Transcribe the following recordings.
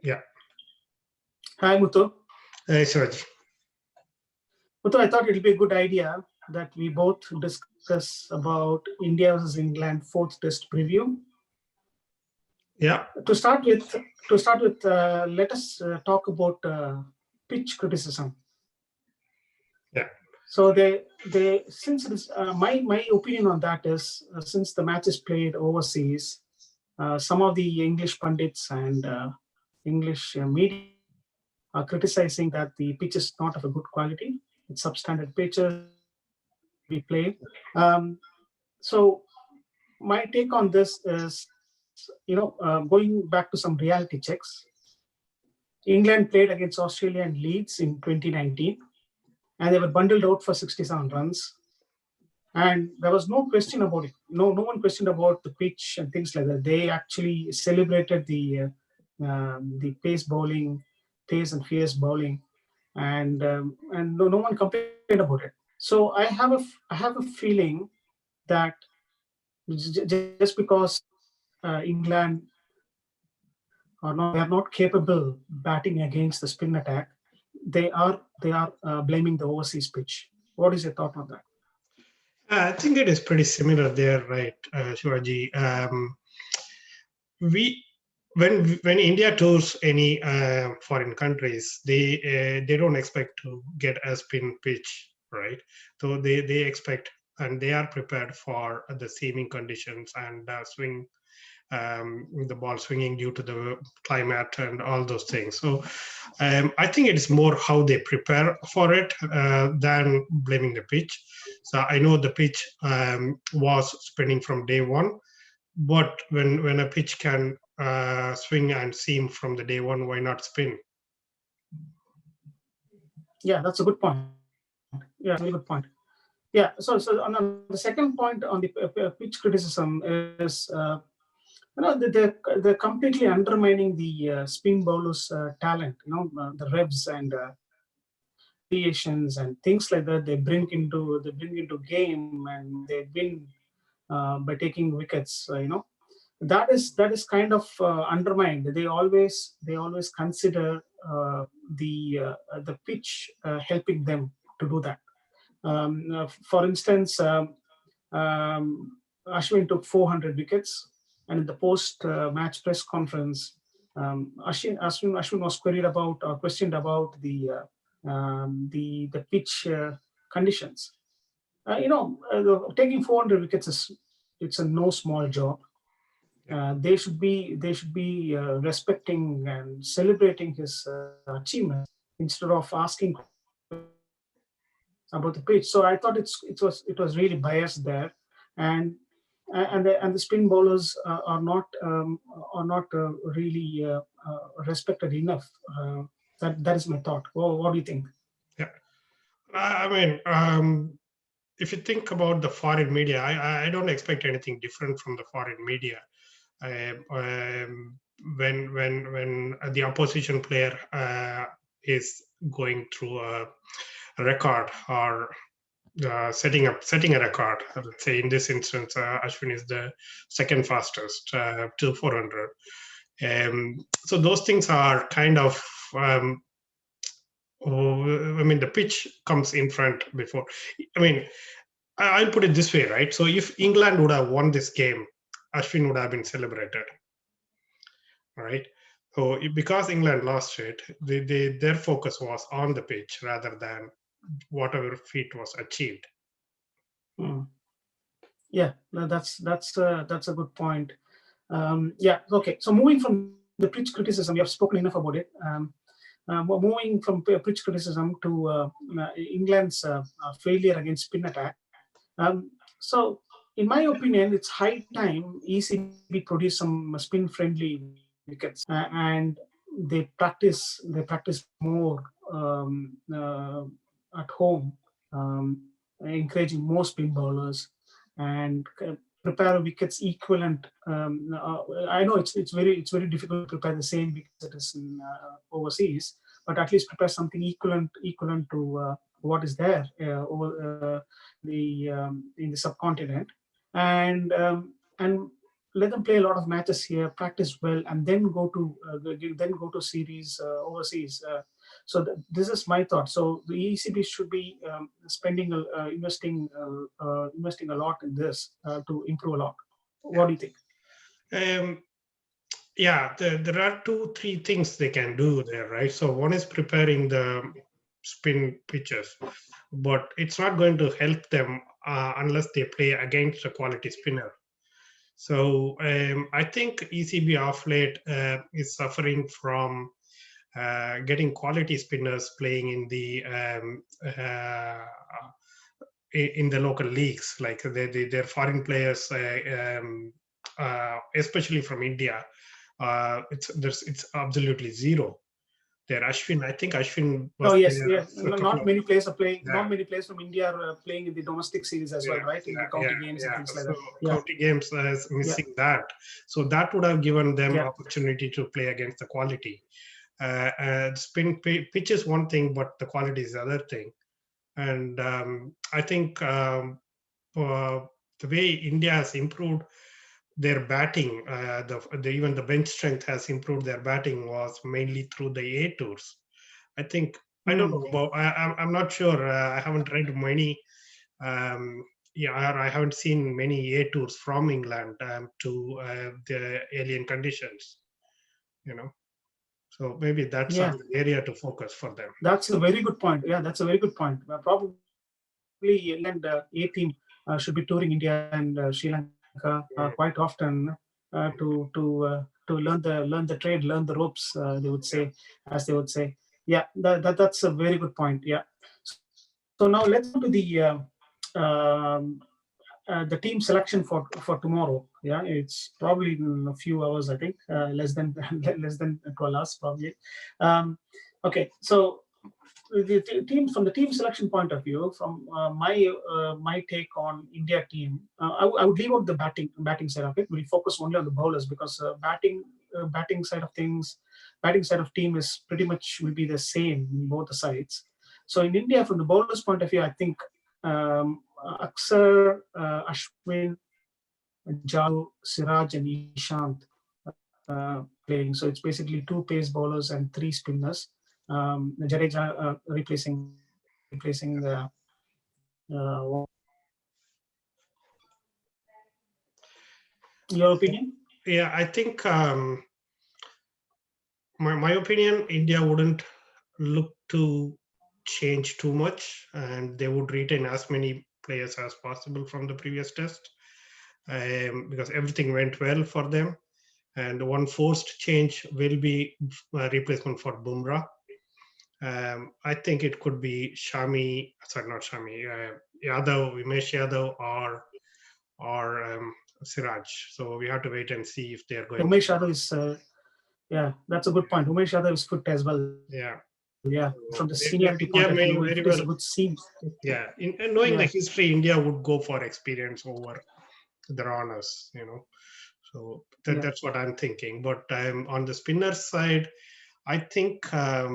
Yeah. Hi, Muthu. Hey, Suraj. Muthu, I thought it would be a good idea that we both discuss about India versus England fourth test preview. Yeah. To start with, let us talk about pitch criticism. Yeah. So they since it is, my opinion on that is since the match is played overseas, some of the English pundits and English media are criticizing that the pitch is not of a good quality. It's substandard pitches to be played. So my take on this is, going back to some reality checks. England played against Australia and Leeds in 2019, and they were bundled out for 67 runs. And there was no question about it. No one questioned about the pitch and things like that. They actually celebrated the pace and fierce bowling, and no one complained about it. So I have a feeling that just because England they are not capable batting against the spin attack, they are blaming the overseas pitch. What is your thought on that? I think it is pretty similar there, right, Shivaji? We when India tours any foreign countries, they don't expect to get a spin pitch, right? So they expect and they are prepared for the seaming conditions and the ball swinging due to the climate and all those things. So I think it's more how they prepare for it than blaming the pitch. So I know the pitch was spinning from day one, but when a pitch can swing and seam from the day one, why not spin? Yeah, that's a good point. Yeah, that's a very good point. Yeah. So on the second point on the pitch criticism is, they're completely undermining the spin bowlers' talent. The revs and variations and things like that. They bring into game, and they win by taking wickets. That is kind of undermined. They always consider the pitch helping them to do that. For instance, Ashwin took 400 wickets, and in the post-match press conference, Ashwin was questioned about the pitch conditions. Taking 400 wickets it's a no small job. They should be respecting and celebrating his achievements instead of asking about the pitch. So I thought it was really biased there, and and the spin bowlers are not really respected enough. That is my thought. What do you think? Yeah, I mean, if you think about the foreign media, I don't expect anything different from the foreign media. When the opposition player is going through a record or setting a record, let's say in this instance, Ashwin is the second fastest to 400. So those things are kind of. I mean, the pitch comes in front before. I mean, I'll put it this way, right? So if England would have won this game, Ashwin would have been celebrated, right? So because England lost it, their focus was on the pitch rather than whatever feat was achieved. Hmm. Yeah, no, that's a good point. Yeah, okay. So moving from the pitch criticism, we have spoken enough about it. Moving from pitch criticism to England's failure against spin attack. So, in my opinion, it's high time ECB produce some spin-friendly wickets, and they practice more at home, encouraging more spin bowlers and prepare wickets equivalent. I know it's very difficult to prepare the same wickets that is in overseas, but at least prepare something equivalent to what is there over in the subcontinent, and let them play a lot of matches here, practice well, and then go to series overseas. So this is my thought. So the ECB should be investing a lot in this to improve a lot. What do you think? Um, yeah, there are 2, 3 things they can do there, right? So one is preparing the spin pitches, but it's not going to help them unless they play against a quality spinner. So I think ECB off late is suffering from getting quality spinners playing in the local leagues, like their foreign players, especially from India. It's absolutely zero. There, Ashwin. I think Ashwin Oh was yes, there yeah. a couple Not of many players are playing. yeah. Not many players from India are playing in the domestic series as well, right? In the county games and things like So that. Yeah, county games is yeah, missing that. So that would have given them yeah. opportunity to play against the quality. Pitch is one thing, but the quality is the other thing. And I think the way India has improved their batting, even the bench strength has improved their batting was mainly through the A tours. I think I don't Mm. know about. I'm not sure. I haven't read many. Um, yeah, I haven't seen many A tours from England to the alien conditions. You know, so maybe that's Yeah, an area to focus for them. that's a very good point. Yeah, that's a very good point. Probably England A team should be touring India and Sri Lanka quite often to learn the trade, learn the ropes. They would say, as they would say. Yeah, that's a very good point. Yeah. So now let's come to um, the team selection for tomorrow. Yeah, it's probably in a few hours. I think less than less than 12 hours probably. Okay, so the team from the team selection point of view, from my take on India team, I would leave out the batting side of it. We'll focus only on the bowlers because batting side of things, batting side of team is pretty much will be the same in both the sides. So in India, from the bowlers point of view, I think Aksar, Ashwin, Jadu, Siraj, and Ishant playing. So it's basically 2 pace bowlers and 3 spinners. Jadeja replacing your opinion? Yeah, I think my opinion, India wouldn't look to change too much, and they would retain as many players as possible from the previous test, because everything went well for them. And one forced change will be a replacement for Bumrah. I think it could be Shami, sorry, not Shami, Yadav, Umesh Yadav, or Siraj. So we have to wait and see if they're going. Umesh Yadav is that's a good point. Umesh Yadav is fit as well. Yeah. Yeah, from the seniority point India of may view, if very it is well, a good seam. yeah. And knowing the Yeah, history, India would go for experience over the honors, So yeah. that's what I'm thinking. But on the spinner side, I think yeah,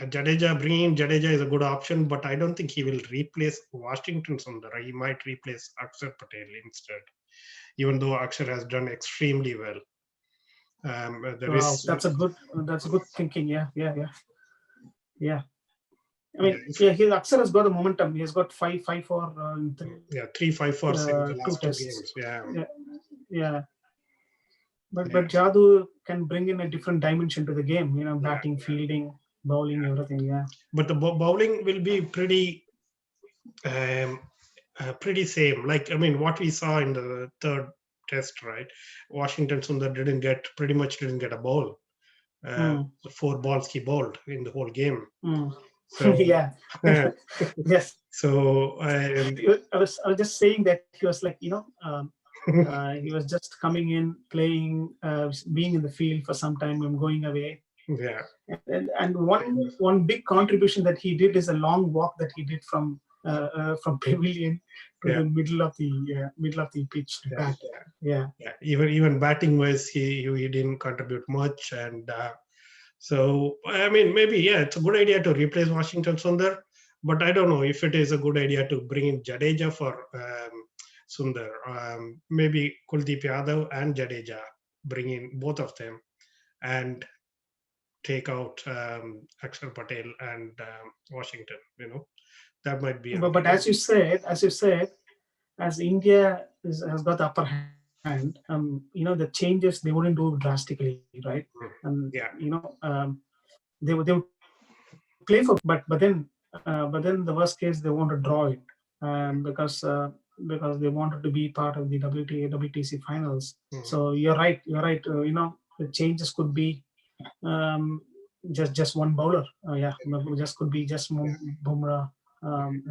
bringing Jadeja is a good option, but I don't think he will replace Washington Sundar. He might replace Akshar Patel instead, even though Akshar has done extremely well. There Wow, is, that's a good thinking. Yeah, yeah, yeah, yeah. I yeah, mean, yeah, his Axar has got the momentum. He has got five for yeah, 3 5 4 in the two last 2 games. tests. Yeah, Yeah, yeah. But yeah, Jadu can bring in a different dimension to the game. yeah. Batting, fielding, bowling, everything. Yeah. But the bowling will be um, pretty same. Like, I mean, what we saw in the third test, right? Washington Sundar pretty much didn't get a ball. Mm, 4 balls he bowled in the whole game. mm. So, Yeah. Yes. so I was just saying that he was like he was just coming in, playing, being in the field for some time and going away. yeah, And one big contribution that he did is a long walk that he did from pavilion to yeah, the middle of the pitch to yeah, bat. Yeah, yeah. Even batting wise, he didn't contribute much, and so I mean, maybe yeah, it's a good idea to replace Washington Sundar, but I don't know if it is a good idea to bring in Jadeja for Sundar. Maybe Kuldeep Yadav and Jadeja, bring in both of them and take out Akshar Patel and Washington. That might be But, another. but as India has got the upper hand, the changes they wouldn't do drastically, right? Yeah. They would play for, but then the worst case they want to draw it, because they wanted to be part of the WTC finals. So you're right. The changes could be um, just one bowler. Just could be just Bumrah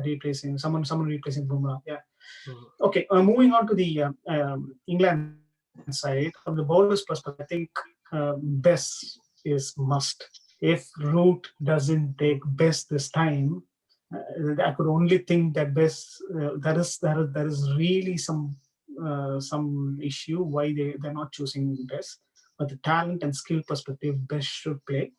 replacing someone replacing Bumrah. Yeah. Okay. Moving on to the England side, from the bowler's perspective, I think Bess is must. If Root doesn't take Bess this time, I could only think that Bess there is really some issue why they're not choosing Bess. But the talent and skill perspective, Bess should play.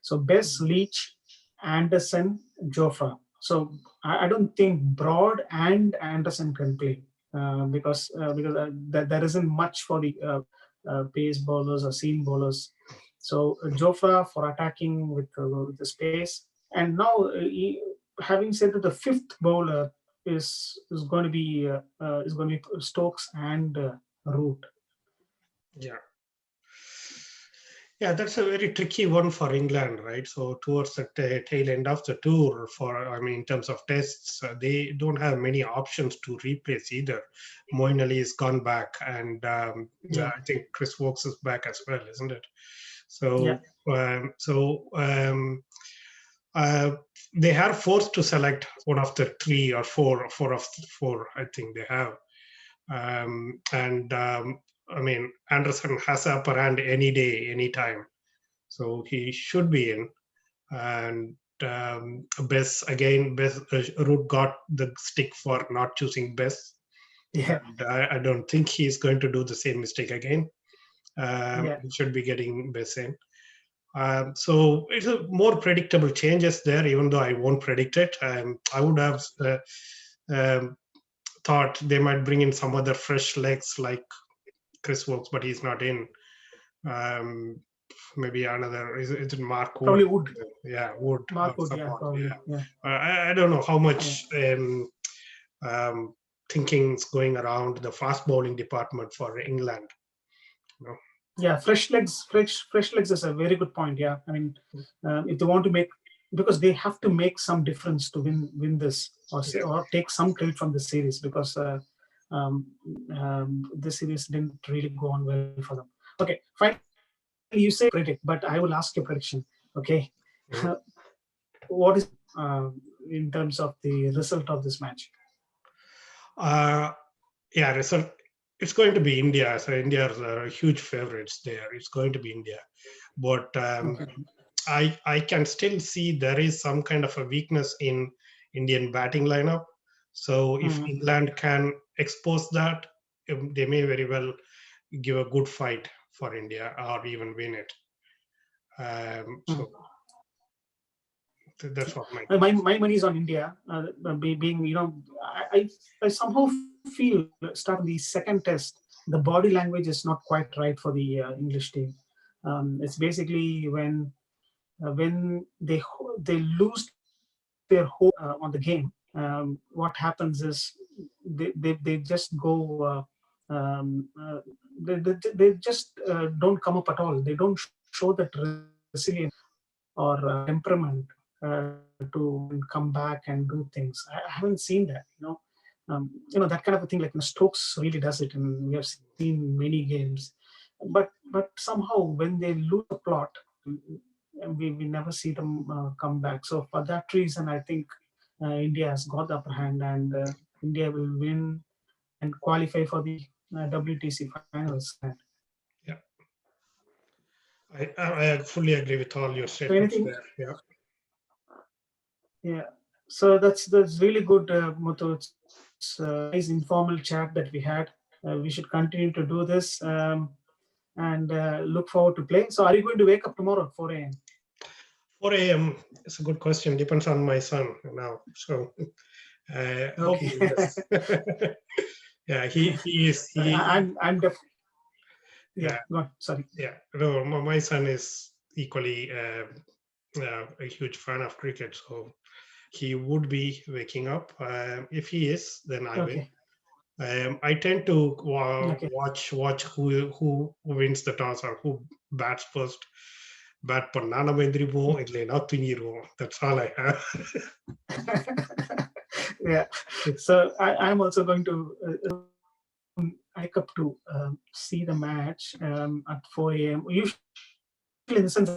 So Bess, Leach, Anderson, Jofra. So I don't think Broad and Anderson can play, because there isn't much for the pace bowlers or seam bowlers. So Jofra for attacking with the space. And now, having said that, the fifth bowler is going to be Stokes and Root. Yeah. Yeah, that's a very tricky one for England, right? So towards the tail end of the tour, in terms of tests, they don't have many options to replace either. Moeen Ali has gone back, and I think Chris Wokes is back as well, isn't it? So, they are forced to select one of the three or four of the four. I think they have, Anderson has upper hand any day, anytime. So he should be in. And Bess, Root got the stick for not choosing Bess. Yeah. And I don't think he's going to do the same mistake again. He should be getting Bess in. So it's a more predictable changes there, even though I won't predict it. I would have thought they might bring in some other fresh legs like Chris Wokes, but he's not in. Maybe another, is it Mark Wood? Probably Wood. Yeah, Wood. Mark Wood, probably. Yeah. I don't know how much thinking's going around the fast bowling department for England. Yeah, fresh legs is a very good point. Yeah, if they want to make, because they have to make some difference to win this, or take some credit from the series, because this series didn't really go on well for them. Okay, finally, you say predict, but I will ask your prediction. Okay, what is in terms of the result of this match? Result. It's going to be India. So India are huge favorites there. It's going to be India, but I can still see there is some kind of a weakness in Indian batting lineup. So if England can expose that, they may very well give a good fight for India or even win it. So that's what my money is on India. Being, I somehow feel starting the second test, the body language is not quite right for the English team. It's basically when they lose their hold on the game. What happens is they just go. They just don't come up at all. They don't show that resilience or temperament to come back and do things. I haven't seen that. That kind of a thing. Like Stokes really does it, and we have seen many games. But somehow when they lose the plot, we never see them come back. So for that reason, I think India has got the upper hand, and India will win and qualify for the WTC finals. Yeah, I fully agree with all your statements there. Yeah. Yeah. So that's really good, Muthu. It's a nice informal chat that we had. We should continue to do this, and look forward to play. So are you going to wake up tomorrow at 4 a.m.? 4 a.m. is a good question. Depends on my son now. So hopefully, yes. Yeah, he is he. I'm def- Yeah, yeah. Go on. Sorry. yeah. No, my son is equally a huge fan of cricket, so he would be waking up. If he is, then I will. Okay. I tend to Okay. watch who wins the toss or who bats first. Bat பண்ணா நம்ம எந்திரிப்போம் இல்லைன்னா தூங்கிடுவோம். That's all I have. Yeah. So I'm also going to wake up to see the match at 4 a.m. Usually in the sense,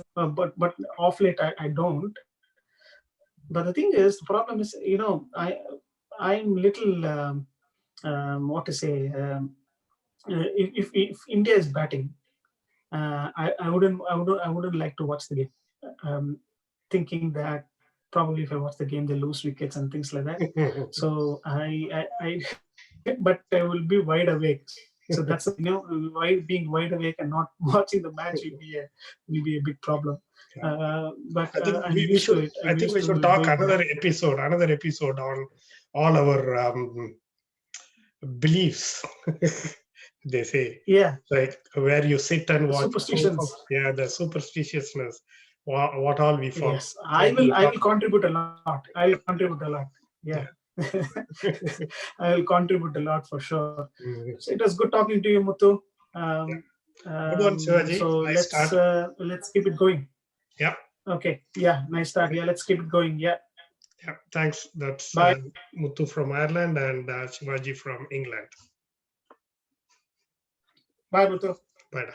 but off late I don't. But the thing is, the problem is, I'm little what to say. If India is batting, I wouldn't like to watch the game, thinking that probably if I watch the game they lose wickets and things like that. So I but I will be wide awake. So that's being wide awake and not watching the match will be a big problem. But I think I'm we used to should. it. I I'm think used we to should talk going another episode on all our beliefs. They say, yeah, like where you sit and watch. superstitions. Yeah, the superstitiousness. What all we follow. Yes, So we'll I talk. will contribute a lot. I will contribute a lot. Yeah. Yeah. I will contribute a lot for sure. Mm. So it was good talking to you, Muthu. Yeah. Good one, Shivaji. So Nice start. let's keep it going. Yeah. Okay. Yeah. Nice start. Yeah. Let's keep it going. Yeah. Yeah. Thanks. That's Bye. Muthu from Ireland and Shivaji from England. Bye, Muthu. Bye.